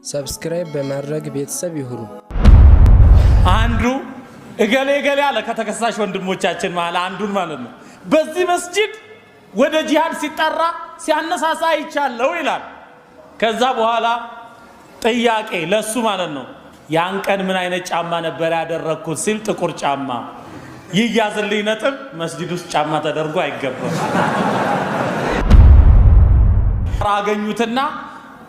ሰብስክራይብ በማድረግ ቤተሰብ ይሁኑ። አንዱ እገሌ አለ ከተከሳሽ ወንድሞቻችን ማለት አንዱን ማለት ነው። በዚህ መስጂድ ወደ ጂሃድ ሲጠራ ሲያነሳሳ ይቻለው ይላል። ከዛ በኋላ ጥያቄ ለሱ ማለት ነው ያን ቀን ምን አይነት ጫማ ነበር ያደረኩት ሲል ጥቁር ጫማ ይያዝልኝ ነጥብ መስጂድ ውስጥ ጫማ ተደርጎ አይገባም። አገኙትና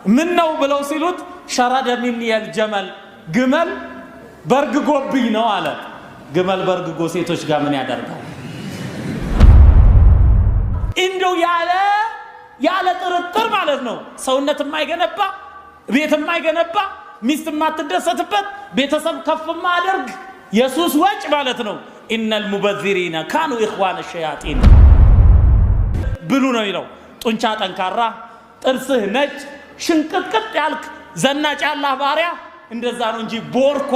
ምን ነው ብለው ሲሉት ሸረደ ሚኒ الجمل ግመል በርግጎብኝ ነው አለ። ግመል በርግጎ ሴቶች ጋር ምን ያደርጋል? እንደው ያለ ጥርጥር ማለት ነው ሰውነት የማይገነባ ቤት የማይገነባ ሚስት የማትደሰትበት ቤተሰብ ከፍ ማድረግ ኢየሱስ ወጭ ማለት ነው። ኢነል ሙበዚሪና ካኑ ኢኽዋነ ሸያጢን ብሉ ነው ይለው። ጡንቻ ጠንካራ ጥርስህ ነጭ ሽንቅጥቅጥ ያልክ ዘናጭ ያላህ ባሪያ እንደዛ ነው እንጂ ቦርኮ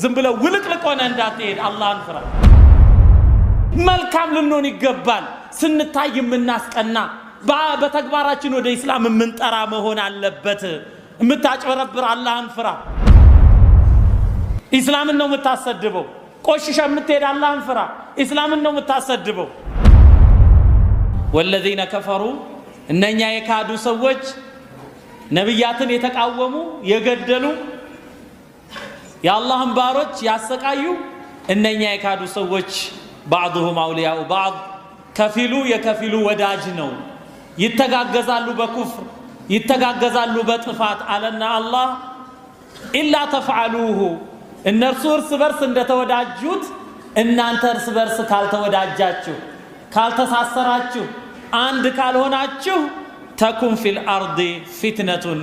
ዝም ብለው ውልቅልቅ ሆነ እንዳትሄድ አላህን ፍራ። መልካም ልንሆን ይገባል። ስንታይ የምናስቀና በተግባራችን ወደ እስላም የምንጠራ መሆን አለበት። የምታጭበረብር አላህን ፍራ። እስላምን ነው የምታሰድበው። ቆሽሸ የምትሄድ አላህን ፍራ። እስላምን ነው የምታሰድበው። ወለዚነ ከፈሩ እነኛ የካዱ ሰዎች ነብያትን የተቃወሙ የገደሉ የአላህን ባሮች ያሰቃዩ እነኛ የካዱ ሰዎች بعضهم اولياء بعض ከፊሉ የከፊሉ ወዳጅ ነው። ይተጋገዛሉ በኩፍር ይተጋገዛሉ በጥፋት አለና አላህ ኢላ ተፍዓሉሁ እነርሱ እርስ በርስ እንደተወዳጁት እናንተ እርስ በርስ ካልተወዳጃችሁ ካልተሳሰራችሁ አንድ ካልሆናችሁ ተኩን ፊል አርዲ ፊትነቱን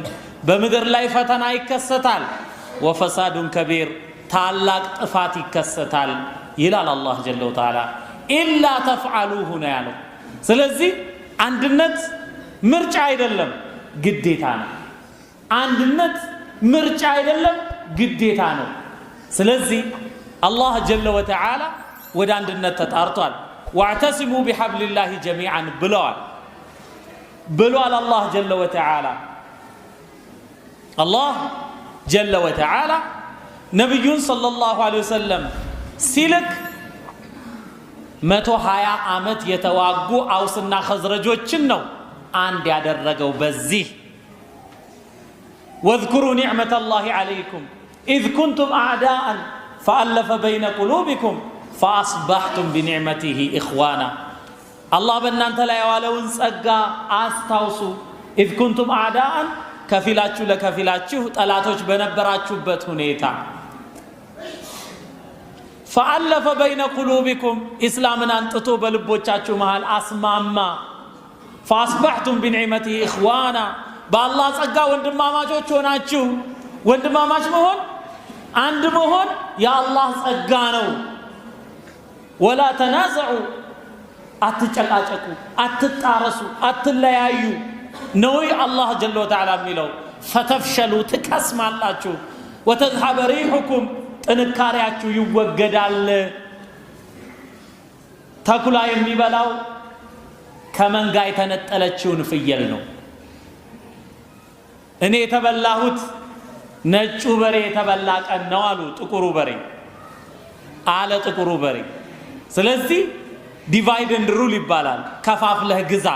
በምድር ላይ ፈተና ይከሰታል። ወፈሳዱን ከቢር ታላቅ ጥፋት ይከሰታል ይላል አላህ ጀለ ወተዓላ። ኢላ ተፍዓሉሁ ነው ያለው። ስለዚህ አንድነት ምርጫ አይደለም ግዴታ ነው። አንድነት ምርጫ አይደለም ግዴታ ነው። ስለዚህ አላህ ጀለ ወተዓላ ወደ አንድነት ተጣርቷል። ዋዕተሲሙ ቢሐብሊላሂ ጀሚዓን ብሏል አላህ ጀለ ወተዓላ። አላህ ጀለ ወተዓላ ነቢዩን ሰለላሁ ዐለይሂ ወሰለም ሲልክ 120 ዓመት የተዋጉ አውስና ኸዝረጆችን ነው አንድ ያደረገው። በዚህ ወዝኩሩ ኒዕመተላሂ ዐለይኩም ኢዝ ኩንቱም አዕዳአን ፈአለፈ በይነ ቁሉቢኩም ፈአስበሕቱም ቢኒዕመቲሂ ኢኽዋና። አላህ በእናንተ ላይ የዋለውን ጸጋ አስታውሱ። ኢዝ ኩንቱም አዕዳአን ከፊላችሁ ለከፊላችሁ ጠላቶች በነበራችሁበት ሁኔታ ፈአለፈ በይነ ቁሉቢኩም ኢስላምን አንጥቶ በልቦቻችሁ መሃል አስማማ። ፈአስበሕቱም ቢኒዕመቲሂ ኢኽዋና በአላህ ጸጋ ወንድማማቾች ሆናችሁ። ወንድማማች መሆን አንድ መሆን የአላህ ጸጋ ነው። ወላ ተናዘዑ አትጨቃጨቁ፣ አትጣረሱ፣ አትለያዩ ነው አላህ ጀለ ወተዓላ የሚለው። ፈተፍሸሉ ትከስማላችሁ፣ ወተዝሀበ ሪሑኩም ጥንካሬያችሁ ይወገዳል። ተኩላ የሚበላው ከመንጋ የተነጠለችውን ፍየል ነው። እኔ የተበላሁት ነጩ በሬ የተበላ ቀን ነው አሉ ጥቁሩ በሬ አለ ጥቁሩ በሬ። ስለዚህ ዲቫይድ ኤንድ ሩል ይባላል። ከፋፍለህ ግዛ፣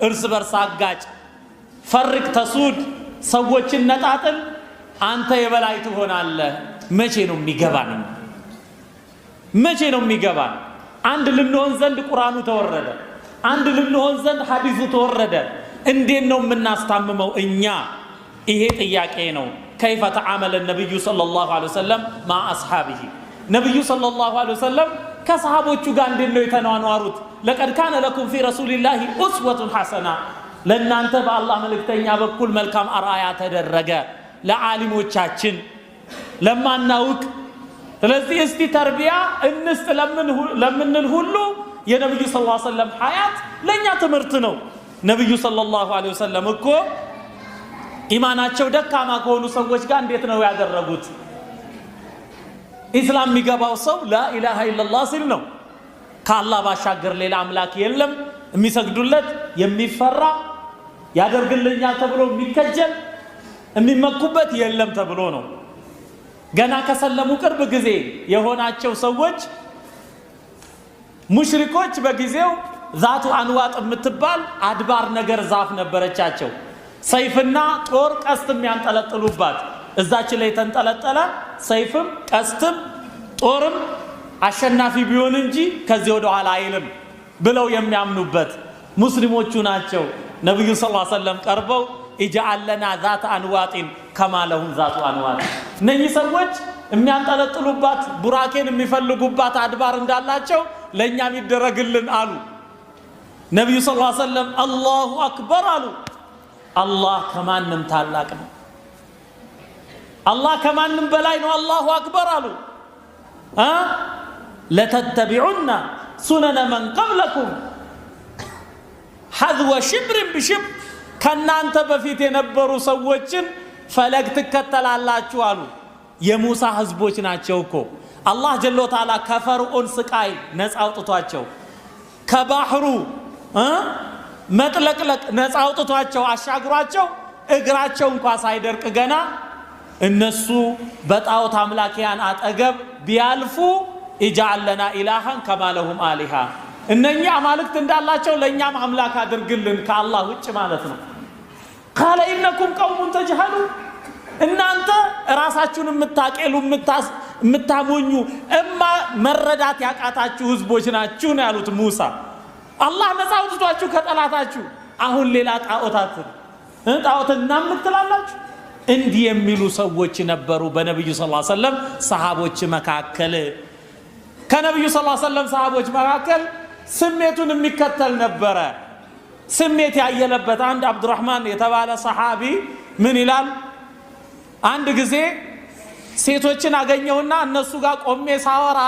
እርስ በርስ አጋጭ፣ ፈርቅ ተሱድ፣ ሰዎችን ነጣጥል፣ አንተ የበላይ ትሆናለህ። መቼ ነው የሚገባን? መቼ ነው የሚገባን? አንድ ልንሆን ዘንድ ቁርአኑ ተወረደ፣ አንድ ልንሆን ዘንድ ሐዲሱ ተወረደ። እንዴት ነው የምናስታምመው እኛ? ይሄ ጥያቄ ነው። ከይፈ ተዓመለ ነብዩ ሰለላሁ ዐለይሂ ወሰለም ማ አስሐቢሂ ነብዩ ሰለላሁ ዐለይሂ ወሰለም ከሰሃቦቹ ጋር እንዴት ነው የተኗኗሩት? ለቀድ ካነ ለኩም ፊ ረሱሊላሂ ኡስወቱን ሐሰና ለእናንተ በአላህ መልእክተኛ በኩል መልካም አርአያ ተደረገ። ለዓሊሞቻችን ለማናውቅ ስለዚህ እስቲ ተርቢያ እንስጥ ለምንል ሁሉ የነብዩ ሰለላሁ ዐለይሂ ወሰለም ሐያት ለኛ ትምህርት ነው። ነብዩ ሰለላሁ ዐለይሂ ወሰለም እኮ ኢማናቸው ደካማ ከሆኑ ሰዎች ጋር እንዴት ነው ያደረጉት? ኢስላም የሚገባው ሰው ላኢላሃ ኢላላህ ሲል ነው። ከአላህ ባሻገር ሌላ አምላክ የለም የሚሰግዱለት የሚፈራ ያደርግልኛል ተብሎ የሚከጀል የሚመኩበት የለም ተብሎ ነው። ገና ከሰለሙ ቅርብ ጊዜ የሆናቸው ሰዎች ሙሽሪኮች በጊዜው ዛቱ አንዋጥ የምትባል አድባር ነገር ዛፍ ነበረቻቸው። ሰይፍና ጦር ቀስትም ያንጠለጥሉባት እዛች ላይ ተንጠለጠለ። ሰይፍም ቀስትም ጦርም አሸናፊ ቢሆን እንጂ ከዚህ ወደ ኋላ አይልም ብለው የሚያምኑበት ሙስሊሞቹ ናቸው። ነብዩ ሰለላሁ ዐለይሂ ወሰለም ቀርበው ኢጅዐል ለና ዛተ አንዋጢን ከማ ለሁም ዛቱ አንዋጥ፣ እነኚህ ሰዎች የሚያንጠለጥሉባት ቡራኬን የሚፈልጉባት አድባር እንዳላቸው ለእኛም ይደረግልን አሉ። ነብዩ ሰለላሁ ዐለይሂ ወሰለም አላሁ አክበር አሉ። አላህ ከማንም ታላቅ ነው። አላህ ከማንም በላይ ነው። አላሁ አክበር አሉ። ለተተቢዑና ሱነነ መን ቀብለኩም ሐዝወ ሽብርን ብሽብር፣ ከናንተ በፊት የነበሩ ሰዎችን ፈለግ ትከተላላችሁ አሉ። የሙሳ ህዝቦች ናቸው እኮ አላህ ጀለ ወተዓላ ከፈርዖን ስቃይ ነፃ አውጥቷቸው ከባህሩ መጥለቅለቅ ነፃ አውጥቷቸው አሻግሯቸው እግራቸው እንኳን ሳይደርቅ ገና እነሱ በጣዖት አምላኪያን አጠገብ ቢያልፉ ኢጅዐል ለና ኢላሃን ከማ ለሁም አሊሃ፣ እነኛ አማልክት እንዳላቸው ለኛም አምላክ አድርግልን ከአላህ ውጭ ማለት ነው። ቃለ ኢነኩም ቀውሙን ተጅሀሉ፣ እናንተ ራሳችሁን የምታቀሉ የምታሞኙ መረዳት ያቃታችሁ ህዝቦች ናችሁ ነው ያሉት ሙሳ። አላህ ነፃ አውጥቷችሁ ከጠላታችሁ አሁን ሌላ ጣዖትን እናምትላላችሁ። እንዲህ የሚሉ ሰዎች ነበሩ በነብዩ ሰለላሁ ዐለይሂ ወሰለም ሰሃቦች መካከል። ከነብዩ ሰለላሁ ዐለይሂ ወሰለም ሰሃቦች መካከል ስሜቱን የሚከተል ነበረ። ስሜት ያየለበት አንድ አብዱራህማን የተባለ ሰሃቢ ምን ይላል? አንድ ጊዜ ሴቶችን አገኘውና እነሱ ጋር ቆሜ ሳወራ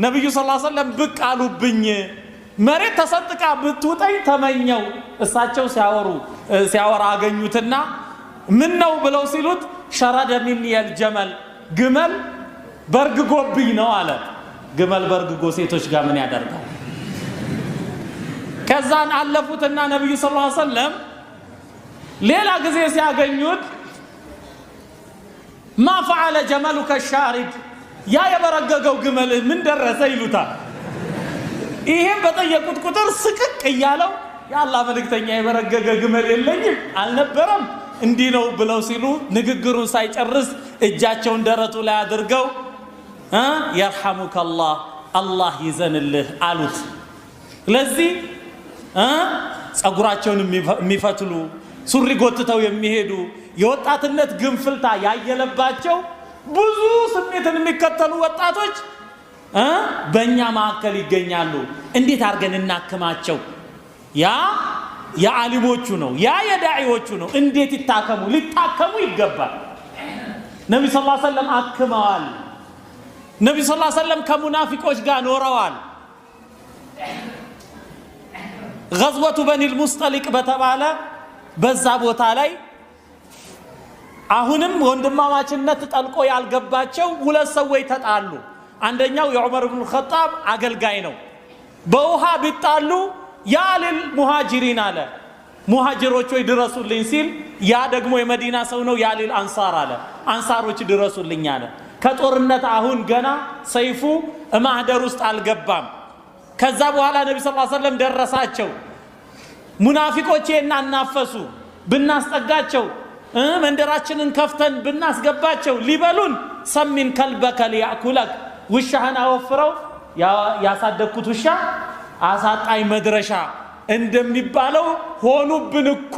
ነብዩ ሰለላሁ ዐለይሂ ወሰለም ብቅ አሉብኝ። መሬት ተሰጥቃ ብትውጠኝ ተመኘው። እሳቸው ሲያወራ አገኙትና ምን ነው ብለው ሲሉት ሸረደ ሚኒ የልጀመል፣ ግመል በርግጎብኝ ነው አለ። ግመል በርግጎ ሴቶች ጋር ምን ያደርጋል? ከዛን አለፉትና ነብዩ ሰለላሁ ዐለይሂ ወሰለም ሌላ ጊዜ ሲያገኙት ማ ፈዐለ ጀመሉከ ሻሪድ፣ ያ የበረገገው ግመል ምን ደረሰ ይሉታል። ይሄን በጠየቁት ቁጥር ስቅቅ እያለው የአላህ መልእክተኛ የበረገገ ግመል የለኝም አልነበረም እንዲህ ነው ብለው ሲሉ ንግግሩን ሳይጨርስ እጃቸውን ደረቱ ላይ አድርገው የርሐሙከላህ አላህ ይዘንልህ አሉት። ስለዚህ ጸጉራቸውን የሚፈትሉ ሱሪ ጎትተው የሚሄዱ የወጣትነት ግንፍልታ ያየለባቸው ብዙ ስሜትን የሚከተሉ ወጣቶች በእኛ መካከል ይገኛሉ። እንዴት አድርገን እናክማቸው? ያ የዓሊሞቹ ነው፣ ያ የዳዒዎቹ ነው። እንዴት ይታከሙ? ሊታከሙ ይገባል። ነቢ ሰለላሁ ዐለይሂ ወሰለም አክመዋል። ነቢ ሰለላሁ ዐለይሂ ወሰለም ከሙናፊቆች ጋር ኖረዋል። ገዝወቱ በኒል ሙስጠሊቅ በተባለ በዛ ቦታ ላይ አሁንም ወንድማማችነት ጠልቆ ያልገባቸው ሁለት ሰዎች ተጣሉ። አንደኛው የዑመር ኢብኑ ኸጣብ አገልጋይ ነው። በውሃ ቢጣሉ ያ ሊል ሙሃጅሪን አለ፣ ሙሃጅሮች ወይ ድረሱልኝ ሲል፣ ያ ደግሞ የመዲና ሰው ነው፣ ያ ሊል አንሳር አለ፣ አንሳሮች ድረሱልኝ አለ። ከጦርነት አሁን ገና ሰይፉ ማህደር ውስጥ አልገባም። ከዛ በኋላ ነቢ ሰለላሁ ዐለይሂ ወሰለም ደረሳቸው። ሙናፊቆቼ እናናፈሱ ብናስጠጋቸው መንደራችንን ከፍተን ብናስገባቸው ሊበሉን ሰሚን ከልበከ ሊያኩለክ፣ ውሻህን አወፍረው ያሳደግኩት ውሻ አሳጣኝ መድረሻ እንደሚባለው ሆኑብን እኮ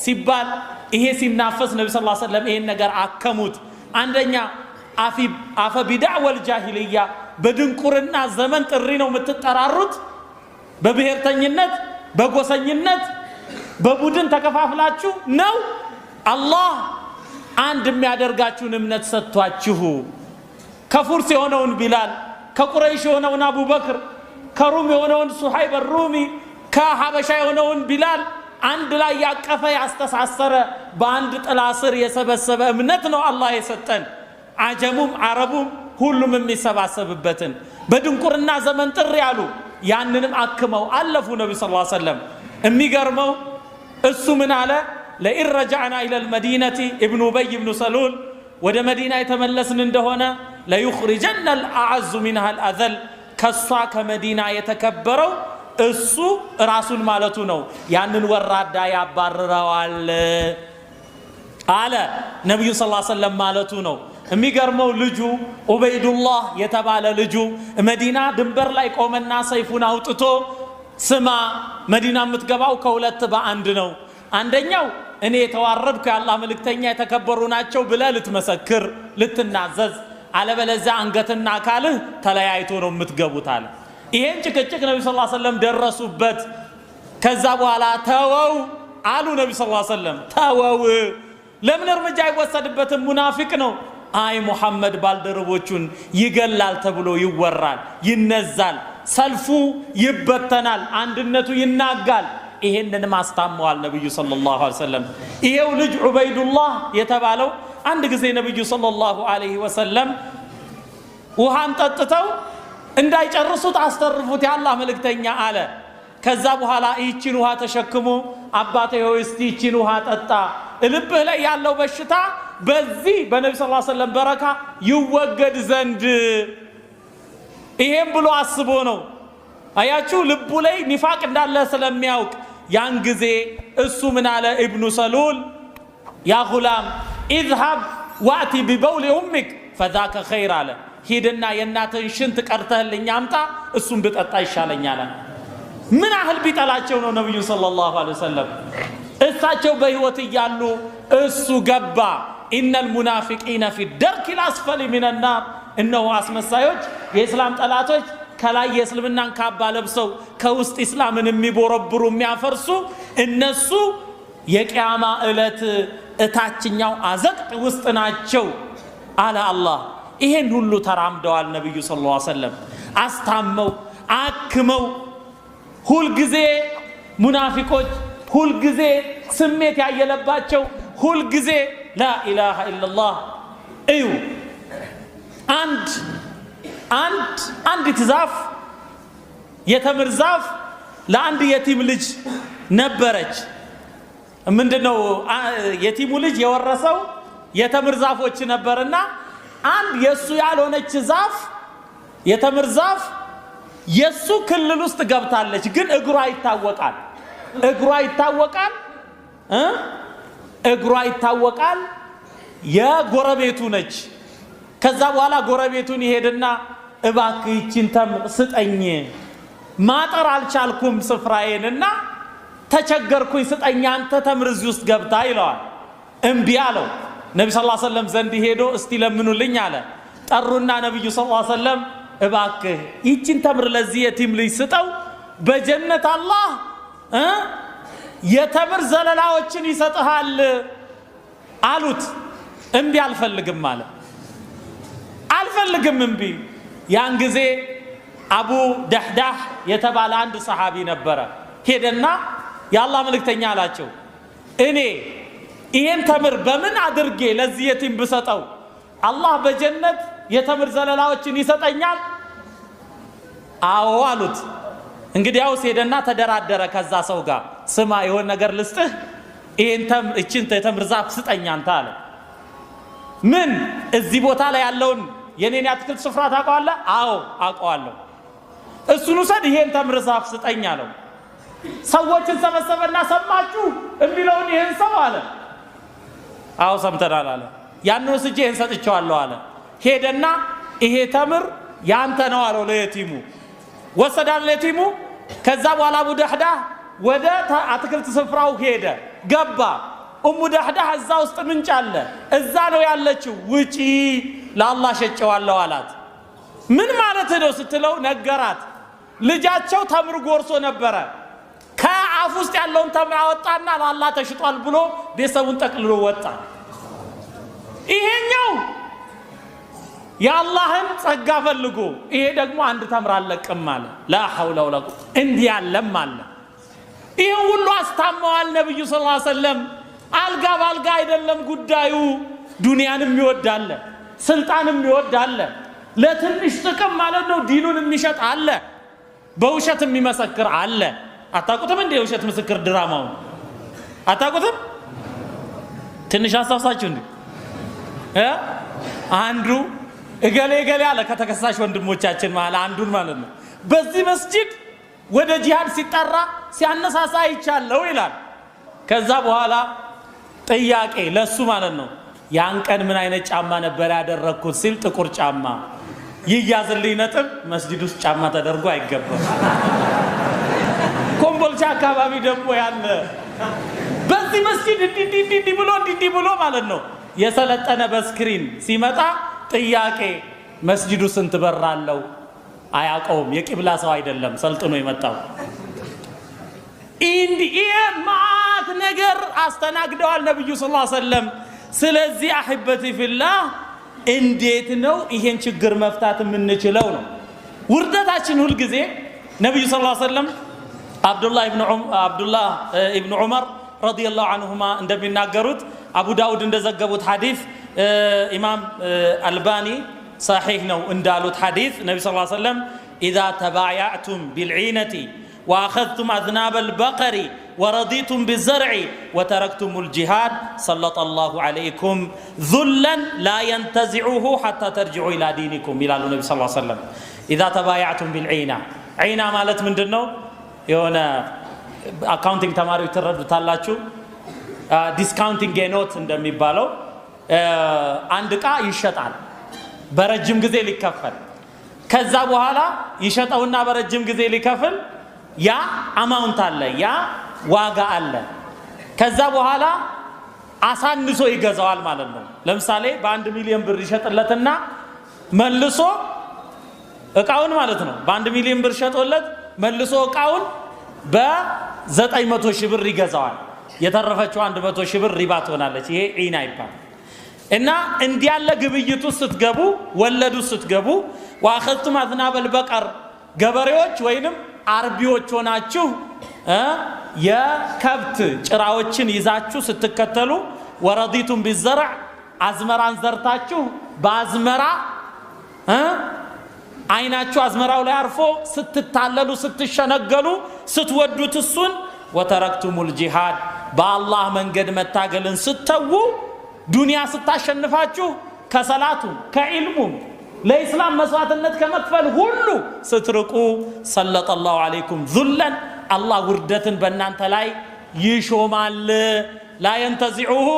ሲባል ይሄ ሲናፈስ ነቢ ሰለላሁ ዐለይሂ ወሰለም ይሄን ነገር አከሙት። አንደኛ አፈ ቢድዕ ወልጃሂልያ፣ በድንቁርና ዘመን ጥሪ ነው የምትጠራሩት? በብሔርተኝነት በጎሰኝነት በቡድን ተከፋፍላችሁ ነው? አላህ አንድ የሚያደርጋችሁን እምነት ሰጥቷችሁ ከፉርስ የሆነውን ቢላል፣ ከቁረይሽ የሆነውን አቡበክር፣ ከሩም የሆነውን ሱሐይብ ሩሚ፣ ከሐበሻ የሆነውን ቢላል አንድ ላይ ያቀፈ ያስተሳሰረ በአንድ ጥላ ስር የሰበሰበ እምነት ነው አላህ የሰጠን። አጀሙም አረቡም ሁሉም የሚሰባሰብበትን በድንቁርና ዘመን ጥሪ ያሉ ያንንም አክመው አለፉ ነቢ ሰለላሁ ዐለይሂ ወሰለም። የሚገርመው እሱ ምን አለ? ለኢን ረጃዕና ኢለል መዲነቲ ኢብኑ ኡበይ ኢብኑ ሰሉል ወደ መዲና የተመለስን እንደሆነ ለዩኽሪጀና አልአዐዙ ሚንሃ አልአዘል ከሷ ከመዲና የተከበረው እሱ ራሱን ማለቱ ነው ያንን ወራዳ ያባረረዋል አለ ነብዩ ሰለላሁ ዐለይሂ ወሰለም ማለቱ ነው። የሚገርመው ልጁ ኡበይዱላህ የተባለ ልጁ መዲና ድንበር ላይ ቆመና ሰይፉን አውጥቶ ስማ መዲና የምትገባው ከሁለት በአንድ ነው፣ አንደኛው እኔ የተዋረድኩ የአላህ መልእክተኛ የተከበሩ ናቸው ብለህ ልትመሰክር ልትናዘዝ፣ አለበለዚያ አንገትና አካልህ ተለያይቶ ነው የምትገቡት አለ። ይሄን ጭቅጭቅ ነብዩ ሰለላሁ ዐለይሂ ወሰለም ደረሱበት። ከዛ በኋላ ተወው አሉ ነብዩ ሰለላሁ ዐለይሂ ወሰለም ተወው፣ ለምን እርምጃ አይወሰድበትም? ሙናፊቅ ነው። አይ ሙሐመድ ባልደረቦቹን ይገላል ተብሎ ይወራል፣ ይነዛል፣ ሰልፉ ይበተናል፣ አንድነቱ ይናጋል። ይሄንን ማስታመዋል ነብዩ ሰለላሁ ዐለይሂ ወሰለም። ይሄው ልጅ ዑበይዱላህ የተባለው አንድ ጊዜ ነብዩ ሰለላሁ ዐለይሂ ወሰለም ውሃን ጠጥተው እንዳይጨርሱት አስተርፉት የአላህ መልእክተኛ አለ። ከዛ በኋላ ይህችን ውሃ ተሸክሞ አባቴ ሆይ እስቲ ይህችን ውሃ ጠጣ፣ ልብህ ላይ ያለው በሽታ በዚህ በነብዩ ሰለላሁ ዐለይሂ ወሰለም በረካ ይወገድ ዘንድ ይሄን ብሎ አስቦ ነው። አያችሁ ልቡ ላይ ኒፋቅ እንዳለ ስለሚያውቅ ያን ጊዜ እሱ ምን አለ ኢብኑ ሰሉል ያ ጉላም اذهب واتي ببول امك فذاك خير አለ። ሂድና የእናትህን ሽንት ቀርተህልኝ አምጣ እሱን ብጠጣ ይሻለኛል። ምን ያህል ቢጠላቸው ነው ነብዩ ሰለላሁ ዐለይሂ ወሰለም። እሳቸው በህይወት እያሉ እሱ ገባ። ኢነል ሙናፊቂነ ፊ الدرك الاسفل من النار እነሆ አስመሳዮች የእስላም ጠላቶች ከላይ የእስልምናን ካባ ለብሰው ከውስጥ እስላምን የሚቦረብሩ የሚያፈርሱ እነሱ የቂያማ ዕለት እታችኛው አዘቅት ውስጥ ናቸው አለ አላህ። ይሄን ሁሉ ተራምደዋል ነብዩ ሰለላሁ ዐለይሂ ወሰለም አስታመው አክመው። ሁልጊዜ ሙናፊቆች ሁልጊዜ ስሜት ያየለባቸው ሁልጊዜ ላኢላሃ ኢላላህ እዩ። አንዲት ዛፍ የተምር ዛፍ ለአንድ የቲም ልጅ ነበረች። ምንድነው የቲሙ ልጅ የወረሰው የተምር ዛፎች ነበርና አንድ የሱ ያልሆነች ዛፍ የተምር ዛፍ የሱ ክልል ውስጥ ገብታለች። ግን እግሯ ይታወቃል የጎረቤቱ ነች። ከዛ በኋላ ጎረቤቱን ይሄድና እባክህ ይቺን ተምር ስጠኝ፣ ማጠር አልቻልኩም ስፍራዬንና ተቸገርኩኝ፣ ስጠኝ አንተ ተምር እዚህ ውስጥ ገብታ ይለዋል። እምቢ አለው። ነብዩ ሰለላሁ ዐለይሂ ወሰለም ዘንድ ሄዶ እስቲ ለምኑልኝ አለ። ጠሩና ነብዩ ሰለላሁ ዐለይሂ ወሰለም እባክህ ይቺን ተምር ለዚህ የቲም ልጅ ስጠው፣ በጀነት አላህ የተምር ዘለላዎችን ይሰጥሃል አሉት። እምቢ አልፈልግም አለ። አልፈልግም እምቢ። ያን ጊዜ አቡ ደህዳህ የተባለ አንድ ሰሃቢ ነበረ። ሄደና የአላህ መልእክተኛ አላቸው እኔ ይሄን ተምር በምን አድርጌ ለዚህ የቲም ብሰጠው አላህ በጀነት የተምር ዘለላዎችን ይሰጠኛል? አዎ አሉት። እንግዲያውስ ሄደና ተደራደረ ከዛ ሰው ጋር። ስማ የሆነ ነገር ልስጥህ፣ ይህችን የተምር ዛፍ ስጠኝ አንተ አለ። ምን እዚህ ቦታ ላይ ያለውን የኔን አትክልት ስፍራ ታውቀዋለህ? አዎ አውቀዋለሁ። እሱን ውሰድ፣ ይሄን ተምር ዛፍ ስጠኝ አለው። ሰዎችን ሰበሰበና ሰማችሁ የሚለውን ይሄን ሰው አለ። አዎ ሰምተናል አለ። ያን ወስጄ ይሄን ሰጥቼዋለሁ አለ። ሄደና ይሄ ተምር ያንተ ነው አለው ለየቲሙ። ወሰዳል ለየቲሙ። ከዛ በኋላ አቡ ደህዳ ወደ አትክልት ስፍራው ሄደ፣ ገባ። ኡሙ ደህዳ እዛ ውስጥ ምንጭ አለ፣ እዛ ነው ያለችው። ውጪ ለአላህ ሸጨዋለሁ አላት። ምን ማለት ነው ስትለው ነገራት። ልጃቸው ተምር ጎርሶ ነበረ። ከአፍ ውስጥ ያለውን ተምር አወጣና ለአላህ ተሽጧል ብሎ ቤተሰቡን ጠቅልሎ ወጣ። ይሄኛው የአላህን ጸጋ ፈልጎ፣ ይሄ ደግሞ አንድ ተምር አለቅም አለ። ላ ሐውለ ወላ ቁወተ እንዲህ ያለም አለ። ይሄን ሁሉ አስታመዋል ነብዩ ሰለላሁ ዐለይሂ ወሰለም። አልጋ ባልጋ አይደለም ጉዳዩ። ዱንያንም ይወዳል፣ ስልጣንም ይወዳል። ለትንሽ ጥቅም ማለት ነው ዲኑን የሚሸጥ አለ፣ በውሸት የሚመሰክር አለ። አታውቁትም እንዴ የውሸት ምስክር ድራማውን አታውቁትም? ትንሽ አሳውሳችሁ እንዴ አንዱ እገሌ አለ ከተከሳሽ ወንድሞቻችን ማለት አንዱን ማለት ነው በዚህ መስጂድ ወደ ጂሃድ ሲጠራ ሲያነሳሳ ይቻለው ይላል ከዛ በኋላ ጥያቄ ለሱ ማለት ነው ያን ቀን ምን አይነት ጫማ ነበር ያደረኩት ሲል ጥቁር ጫማ ይያዝልኝ ነጥብ መስጂድ ውስጥ ጫማ ተደርጎ አይገባም ኮምቦልቻ አካባቢ ደግሞ ያለ በዚህ መስጂድ እንዲ ብሎ ማለት ነው የሰለጠነ በስክሪን ሲመጣ ጥያቄ መስጂዱ ስንት በር አለው አያውቀውም የቂብላ ሰው አይደለም ሰልጥኖ የመጣው ማት ነገር አስተናግደዋል ነብዩ ሰለላሁ ዐለይሂ ወሰለም ስለዚህ አህበቲ ፊላህ እንዴት ነው ይሄን ችግር መፍታት የምንችለው ነው ውርደታችን ሁሉ ጊዜ ነብዩ ሰለላሁ ዐለይሂ ወሰለም አብዱላህ ኢብኑ ዑመር ረዲየላሁ ዐንሁማ እንደሚናገሩት አቡ ዳውድ እንደዘገቡት ሐዲስ ኢማም አልባኒ صحيح ነው እንዳሉት ሐዲስ ነብዩ ሰለላሁ ዐለይሂ ወሰለም اذا تبايعتم بالعينه واخذتم اذناب البقر ورضيتم بالزرع وتركتم الجهاد سلط الله عليكم ذلا لا ينتزعه حتى ترجعوا الى دينكم الى النبي صلى الله عليه وسلم اذا تبايعتم بالعينه عينه ማለት ምንድነው የሆነ አካውንቲንግ ተማሪዎች ተረዱታላችሁ ዲስካውንቲንግ ጌኖት እንደሚባለው አንድ ዕቃ ይሸጣል በረጅም ጊዜ ሊከፈል ከዛ በኋላ ይሸጣውና በረጅም ጊዜ ሊከፈል ያ አማውንት አለ ያ ዋጋ አለ ከዛ በኋላ አሳንሶ ይገዛዋል ማለት ነው ለምሳሌ በ1 ሚሊዮን ብር ይሸጥለትና መልሶ ዕቃውን ማለት ነው በ1 ሚሊዮን ብር ሸጦለት መልሶ ዕቃውን በ900 ሺህ ብር ይገዛዋል የተረፈችው 100 ሺህ ብር ሪባ ትሆናለች ይሄ ዒና ይባላል እና እንዲያለ ግብይቱ ስትገቡ ወለዱ ስትገቡ واخذتم اذناب البقر ገበሬዎች ወይንም አርቢዎች ሆናችሁ የከብት ጭራዎችን ይዛችሁ ስትከተሉ ወረዲቱም بالزرع አዝመራን ዘርታችሁ በአዝመራ አይናችሁ አዝመራው ላይ አርፎ ስትታለሉ ስትሸነገሉ ስትወዱት እሱን وتركتم الجهاد በአላህ መንገድ መታገልን ስተው ዱንያ ስታሸንፋችሁ ከሰላቱ ከኢልሙም ለኢስላም መስዋዕትነት ከመክፈል ሁሉ ስትርቁ ሰለጠ الله عليكم ذلا الله ውርደትን በእናንተ ላይ ይሾማል لا ينتزعه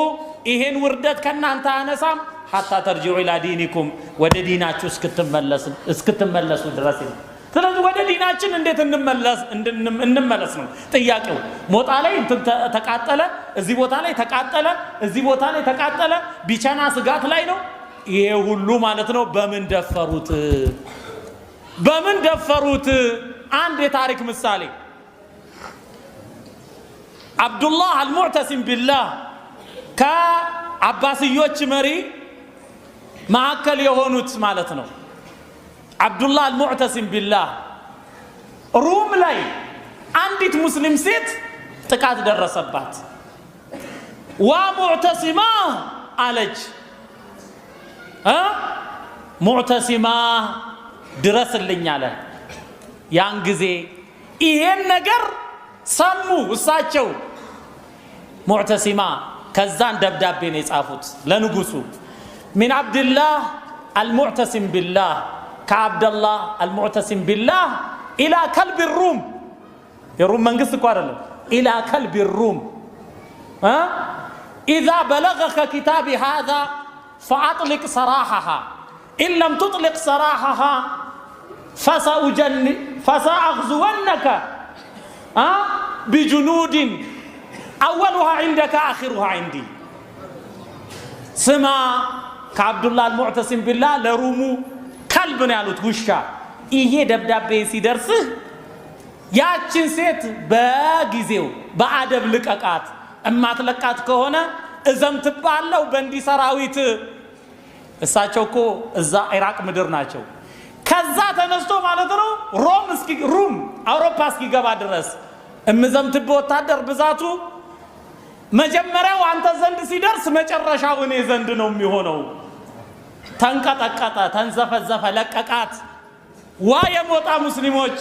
ይሄን ውርደት ከናንተ አነሳም حتى ترجعوا الى دينكم ወደ ዲናችሁ እስክትመለሱ ድረስ ስለዚህ ወደ ዲናችን እንዴት እንመለስ ነው ጥያቄው ሞጣ ላይ ተቃጠለ እዚህ ቦታ ላይ ተቃጠለ እዚህ ቦታ ላይ ተቃጠለ ቢቻና ስጋት ላይ ነው ይሄ ሁሉ ማለት ነው በምን ደፈሩት አንድ የታሪክ ምሳሌ አብዱላህ አልሙዕተሲም ቢላህ ከአባስዮች መሪ ማዕከል የሆኑት ማለት ነው አብዱላህ አልሙዕተሲም ቢላህ ሩም ላይ አንዲት ሙስሊም ሴት ጥቃት ደረሰባት ሙዕተሲማ አለች ሙዕተሲማ ድረስልኝ አለ ያን ጊዜ ይሄን ነገር ሰሙ እሳቸው ሙዕተሲማ ከዛን ደብዳቤ ነው የጻፉት ለንጉሱ من عبد الله المعتصم بالله كعبد الله المعتصم بالله إلى كلب الروم الروم من قصة قارن إلى كلب الروم إذا بلغك كتابي هذا فأطلق سراحها إن لم تطلق سراحها فسأغزونك بجنود أولها عندك آخرها عندي سما كعبد الله المعتصم بالله لرومو كلبنا يالوت وشا إيه دبدب سيدرسه ያችን ሴት በጊዜው በአደብ ልቀቃት እማትለቃት ከሆነ እዘምትባለው በእንዲ ሰራዊት እሳቸው እኮ እዛ ኢራቅ ምድር ናቸው ከዛ ተነስቶ ማለት ነው ሩም አውሮፓ እስኪገባ ድረስ እምዘምትብ ወታደር ብዛቱ መጀመሪያው አንተ ዘንድ ሲደርስ መጨረሻው እኔ ዘንድ ነው የሚሆነው ተንቀጠቀጠ ተንዘፈዘፈ ለቀቃት የሞጣ ሙስሊሞች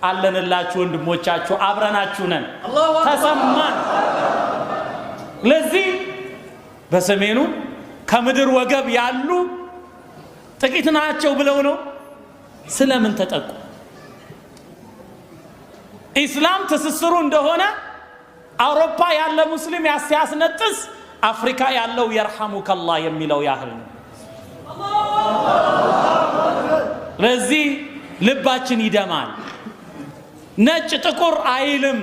አለንላችሁ በሰሜኑ ከምድር ወገብ ያሉ ጥቂት ናቸው ብለው ነው። ስለምን ተጠቁ? ኢስላም ትስስሩ እንደሆነ አውሮፓ ያለ ሙስሊም ያስያስነጥስ አፍሪካ ያለው የርሐሙከላህ የሚለው ያህል ነው። ለዚህ ልባችን ይደማል። ነጭ ጥቁር አይልም።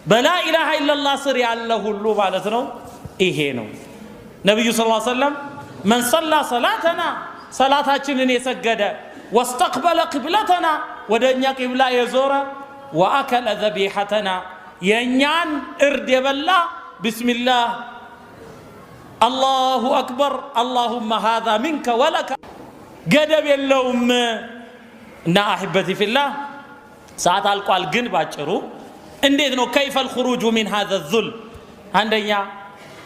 በላ ኢላሃ ኢላላህ ስር ያለ ሁሉ ማለት ነው። ይሄ ነው ነብዩ ሰለላሁ ዐለይሂ ወሰለም መን ሰላ ሰላተና ሰላታችንን የሰገደ ወስተቅበለ ቂብለተና ወደኛ ቂብላ የዞረ ወአከለ ዘቢሐተና የኛን እርድ የበላ ቢስሚላህ አላሁ አክበር አላሁመ ሃዛ ሚንከ ወለከ ገደብ የለውም። እና አሕበቲ ፊላህ ሰዓት አልቋል። ግን ባጭሩ እንዴት ነው ከይፈል ኹሩጁ ሚን ሃዛ ዙል? አንደኛ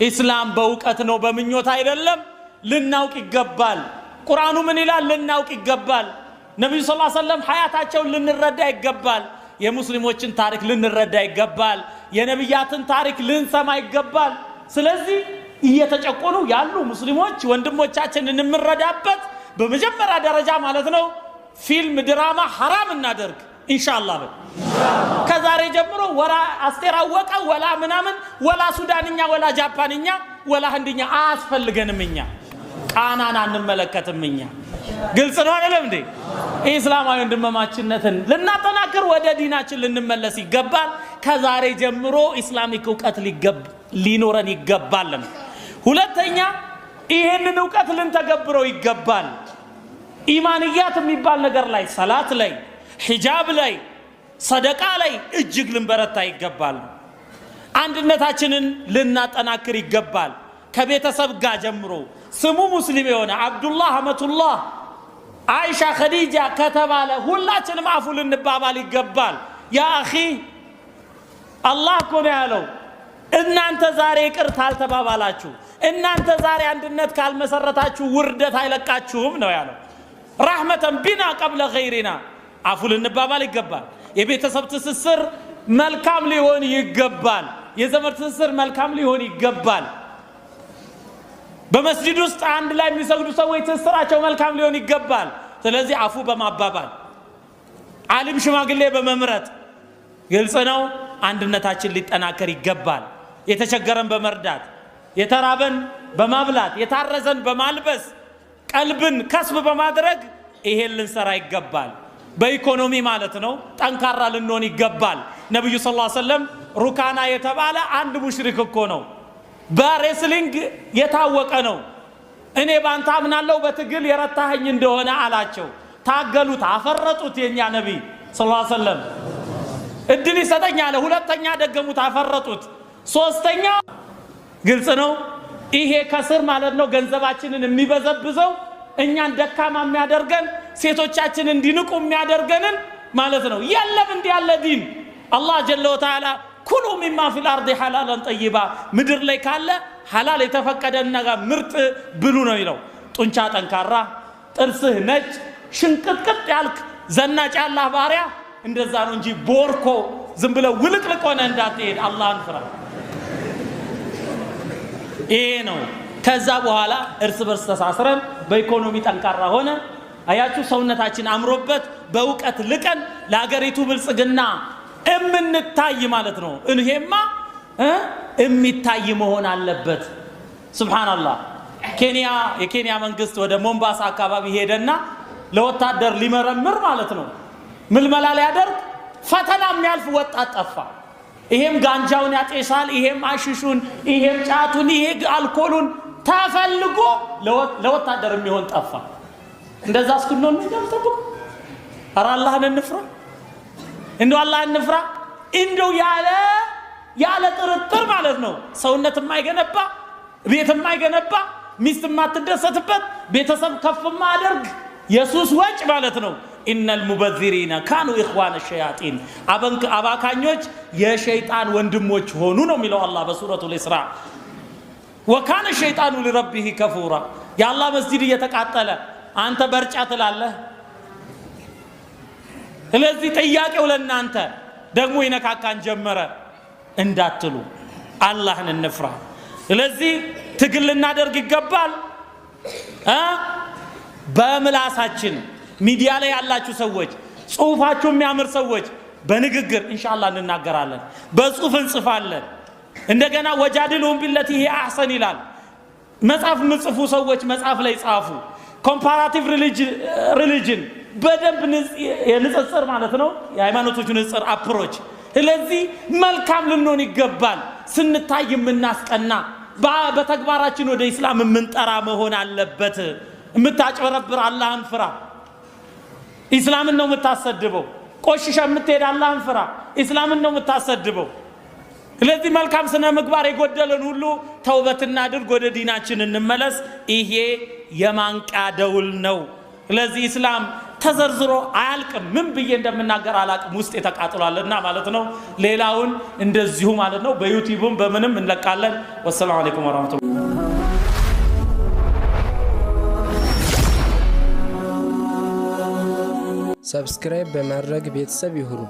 ኢስላም በእውቀት ነው፣ በምኞት አይደለም። ልናውቅ ይገባል። ቁርአኑ ምን ይላል? ልናውቅ ይገባል። ነብዩ ሰለላሁ ዐለይሂ ወሰለም ሐያታቸውን ልንረዳ ይገባል። የሙስሊሞችን ታሪክ ልንረዳ ይገባል። የነብያትን ታሪክ ልንሰማ ይገባል። ስለዚህ እየተጨቆኑ ያሉ ሙስሊሞች ወንድሞቻችንን እንምረዳበት በመጀመሪያ ደረጃ ማለት ነው ፊልም ድራማ ሐራም እናደርግ ኢንሻአላህ። ከዛሬ ጀምሮ ወላ አስቴር አወቀ ወላ ምናምን ወላ ሱዳንኛ ወላ ጃፓንኛ ወላ ህንድኛ አያስፈልገንም። እኛ ቃናን አንመለከትም። እኛ ግልጽ ነው አይደለም እንዴ? ኢስላማዊ ወንድማማችነትን ልናጠናክር ወደ ዲናችን ልንመለስ ይገባል። ከዛሬ ጀምሮ ኢስላሚክ ዕውቀት ሊኖረን ይገባል። ሁለተኛ ይሄንን ዕውቀት ልንተገብረው ይገባል። ኢማንያት የሚባል ነገር ላይ ሰላት ላይ ሒጃብ ላይ ሰደቃ ላይ እጅግ ልንበረታ ይገባል። አንድነታችንን ልናጠናክር ይገባል። ከቤተሰብ ጋር ጀምሮ ስሙ ሙስሊም የሆነ አብዱላህ አመቱላህ አይሻ ኸዲጃ ከተባለ ሁላችንም አፉ ልንባባል ይገባል። ያ አኺ አላህ እኮ ነው ያለው እናንተ ዛሬ ይቅርታ አልተባባላችሁ፣ እናንተ ዛሬ አንድነት ካልመሰረታችሁ ውርደት አይለቃችሁም ነው ያለው። ረሕመተን ቢና ቀብለ ገይሪና አፉ ልንባባል ይገባል። የቤተሰብ ትስስር መልካም ሊሆን ይገባል። የዘመድ ትስስር መልካም ሊሆን ይገባል። በመስጂድ ውስጥ አንድ ላይ የሚሰግዱ ሰዎች ትስስራቸው መልካም ሊሆን ይገባል። ስለዚህ አፉ በማባባል ዓሊም ሽማግሌ በመምረጥ ግልጽ ነው አንድነታችን ሊጠናከር ይገባል። የተቸገረን በመርዳት የተራበን በማብላት የታረዘን በማልበስ ቀልብን ከስብ በማድረግ ይሄን ልንሰራ ይገባል። በኢኮኖሚ ማለት ነው ጠንካራ ልንሆን ይገባል። ነብዩ ሰለላሁ ዐለይሂ ወሰለም ሩካና የተባለ አንድ ሙሽሪክ እኮ ነው፣ በሬስሊንግ የታወቀ ነው። እኔ ባንተ አምናለሁ በትግል የረታኸኝ እንደሆነ አላቸው። ታገሉት፣ አፈረጡት። የኛ ነብይ ሰለላሁ ዐለይሂ ወሰለም እድል ይሰጠኝ አለ። ሁለተኛ ደገሙት፣ አፈረጡት። ሶስተኛ ግልጽ ነው ይሄ ከስር ማለት ነው ገንዘባችንን የሚበዘብዘው እኛን ደካማ የሚያደርገን ሴቶቻችን እንዲንቁ የሚያደርገንን ማለት ነው። የለም እንዲህ ያለ ዲን አላህ ጀለ ወተዓላ ኩሉ ሚማ ፊል አርዲ ሐላላን ጠይባ ምድር ላይ ካለ ሐላል የተፈቀደን ነገር ምርጥ ብሉ ነው ይለው። ጡንቻ ጠንካራ፣ ጥርስህ ነጭ፣ ሽንቅጥቅጥ ያልክ ዘናጭ ያላህ ባሪያ እንደዛ ነው እንጂ ቦርኮ ዝም ብለ ውልቅልቅ ሆነ እንዳትሄድ አላህን ፍራ። ይሄ ነው። ከዛ በኋላ እርስ በርስ ተሳስረን በኢኮኖሚ ጠንካራ ሆነ አያችሁ ሰውነታችን አምሮበት በእውቀት ልቀን ለሀገሪቱ ብልጽግና እምንታይ ማለት ነው። እንሄማ የሚታይ መሆን አለበት። ሱብሃንአላህ የኬንያ መንግስት ወደ ሞምባሳ አካባቢ ሄደና ለወታደር ሊመረምር ማለት ነው ምልመላ ሊያደርግ ፈተና የሚያልፍ ወጣት ጠፋ። ይሄም ጋንጃውን ያጤሳል፣ ይሄም አሽሹን፣ ይሄም ጫቱን፣ ይሄ አልኮሉን ተፈልጎ ለወታደር የሚሆን ጠፋ። እንደዛ እስክንሆን እንደምጠብቁ ኧረ አላህን እንፍራ፣ እንደው አላህን እንፍራ። እንደው ያለ ጥርጥር ማለት ነው ሰውነት የማይገነባ ቤት የማይገነባ ሚስት የማትደሰትበት ቤተሰብ ከፍ ማደርግ የሱስ ወጭ ማለት ነው። ኢነል ሙበዚሪነ ካኑ ኢኽዋነ ሸያጢን አባካኞች የሸይጣን ወንድሞች ሆኑ ነው የሚለው አላህ በሱረቱል ኢስራ። ወካነ ሸይጣኑ ሊረቢሂ ከፉራ የአላህ መስጂድ እየተቃጠለ አንተ በርጫ ትላለህ። ስለዚህ ጥያቄው ለእናንተ ደግሞ ይነካካን ጀመረ እንዳትሉ አላህን እንፍራ። ስለዚህ ትግል ልናደርግ ይገባል በምላሳችን ሚዲያ ላይ ያላችሁ ሰዎች ጽሁፋችሁ የሚያምር ሰዎች በንግግር ኢንሻአላህ እንናገራለን በጽሁፍ እንጽፋለን እንደገና ወጃድሉም ቢለቲ ይሄ አህሰን ይላል መጽሐፍ ምጽፉ ሰዎች መጽሐፍ ላይ ጻፉ ኮምፓራቲቭ ሪሊጅን በደንብ የንጽጽር ማለት ነው የሃይማኖቶች ንጽጽር አፕሮች ስለዚህ መልካም ልንሆን ይገባል ስንታይ ምናስቀና በተግባራችን ወደ እስላም ምንጠራ መሆን አለበት ምታጭበረብር አላህን ፍራ እስላምን ነው ምታሰድበው ቆሽሻ ምትሄድ አላህን ፍራ እስላምን ነው ምታሰድበው ስለዚህ መልካም ስነ ምግባር የጎደለን ሁሉ ተውበት እናድርግ ወደ ዲናችን እንመለስ ይሄ የማንቂያ ደውል ነው ስለዚህ እስላም ተዘርዝሮ አያልቅም ምን ብዬ እንደምናገር አላቅም ውስጥ የተቃጥሏልና ማለት ነው ሌላውን እንደዚሁ ማለት ነው በዩቲዩብም በምንም እንለቃለን ወሰላሙ አለይኩም ወራህመቱላህ ሰብስክራይብ በማድረግ ቤተሰብ ይሁኑ